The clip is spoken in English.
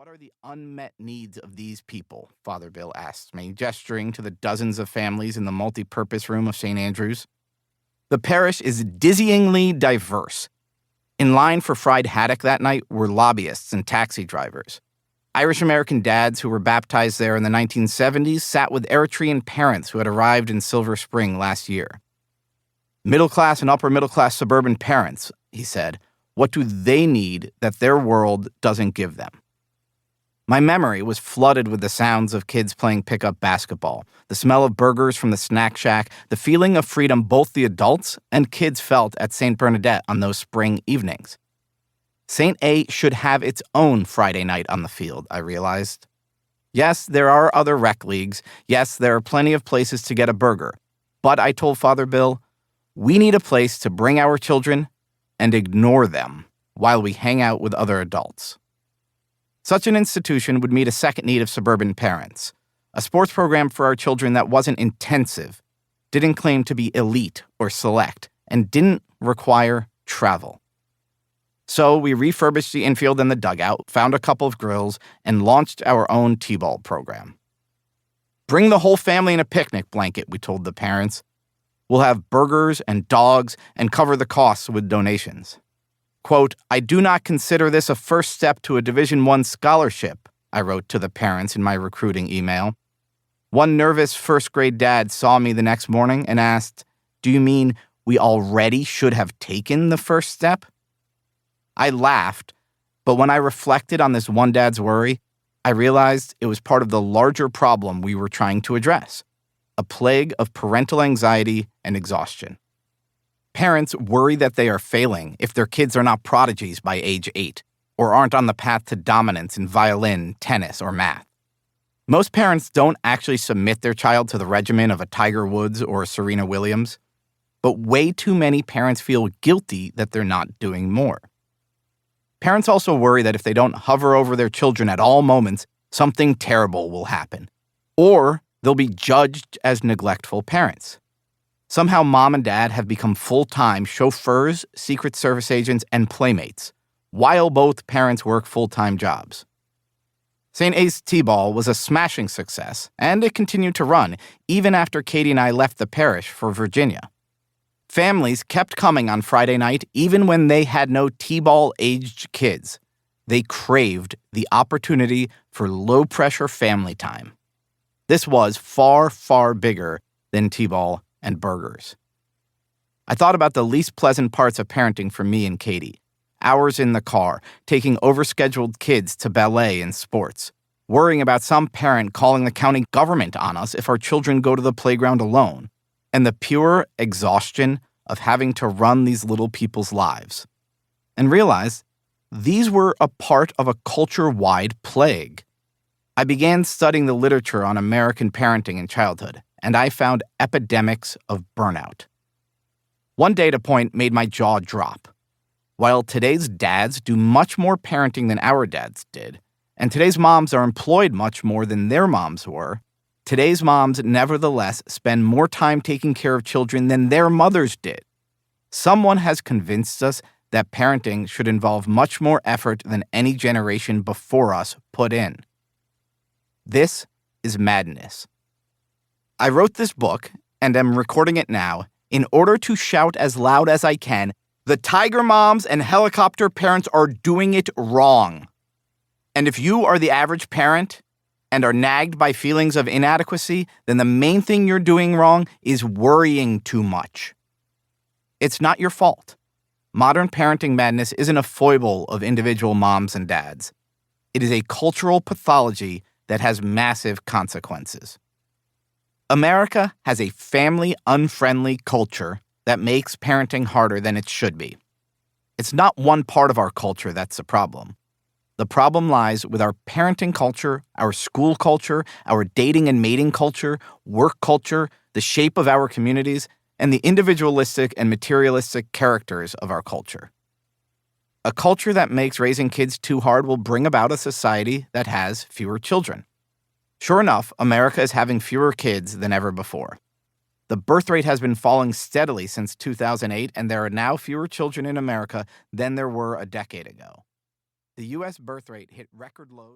What are the unmet needs of these people? Father Bill asked me, gesturing to the dozens of families in the multi-purpose room of St. Andrew's. The parish is dizzyingly diverse. In line for fried haddock that night were lobbyists and taxi drivers. Irish-American dads who were baptized there in the 1970s sat with Eritrean parents who had arrived in Silver Spring last year. Middle-class and upper-middle-class suburban parents, he said, what do they need that their world doesn't give them? My memory was flooded with the sounds of kids playing pickup basketball, the smell of burgers from the snack shack, the feeling of freedom both the adults and kids felt at St. Bernadette on those spring evenings. St. A should have its own Friday night on the field, I realized. Yes, there are other rec leagues. Yes, there are plenty of places to get a burger. But I told Father Bill, we need a place to bring our children and ignore them while we hang out with other adults. Such an institution would meet a second need of suburban parents, a sports program for our children that wasn't intensive, didn't claim to be elite or select, and didn't require travel. So we refurbished the infield and the dugout, found a couple of grills, and launched our own T-ball program. Bring the whole family in a picnic blanket, we told the parents. We'll have burgers and dogs and cover the costs with donations. Quote, I do not consider this a first step to a Division I scholarship, I wrote to the parents in my recruiting email. One nervous first-grade dad saw me the next morning and asked, do you mean we already should have taken the first step? I laughed, but when I reflected on this one dad's worry, I realized it was part of the larger problem we were trying to address, a plague of parental anxiety and exhaustion. Parents worry that they are failing if their kids are not prodigies by age 8 or aren't on the path to dominance in violin, tennis, or math. Most parents don't actually submit their child to the regimen of a Tiger Woods or a Serena Williams, but way too many parents feel guilty that they're not doing more. Parents also worry that if they don't hover over their children at all moments, something terrible will happen, or they'll be judged as neglectful parents. Somehow mom and dad have become full-time chauffeurs, Secret Service agents, and playmates, while both parents work full-time jobs. St. A's T-ball was a smashing success, and it continued to run, even after Katie and I left the parish for Virginia. Families kept coming on Friday night, even when they had no T-ball-aged kids. They craved the opportunity for low-pressure family time. This was far, far bigger than T-ball and burgers. I thought about the least pleasant parts of parenting for me and Katie. Hours in the car, taking overscheduled kids to ballet and sports, worrying about some parent calling the county government on us if our children go to the playground alone, and the pure exhaustion of having to run these little people's lives. And realized these were a part of a culture-wide plague. I began studying the literature on American parenting in childhood, and I found epidemics of burnout. One data point made my jaw drop. While today's dads do much more parenting than our dads did, and today's moms are employed much more than their moms were, today's moms nevertheless spend more time taking care of children than their mothers did. Someone has convinced us that parenting should involve much more effort than any generation before us put in. This is madness. I wrote this book, and am recording it now, in order to shout as loud as I can, the tiger moms and helicopter parents are doing it wrong. And if you are the average parent and are nagged by feelings of inadequacy, then the main thing you're doing wrong is worrying too much. It's not your fault. Modern parenting madness isn't a foible of individual moms and dads. It is a cultural pathology that has massive consequences. America has a family unfriendly culture that makes parenting harder than it should be. It's not one part of our culture that's the problem. The problem lies with our parenting culture, our school culture, our dating and mating culture, work culture, the shape of our communities, and the individualistic and materialistic characters of our culture. A culture that makes raising kids too hard will bring about a society that has fewer children. Sure enough, America is having fewer kids than ever before. The birth rate has been falling steadily since 2008, and there are now fewer children in America than there were a decade ago. The U.S. birth rate hit record lows.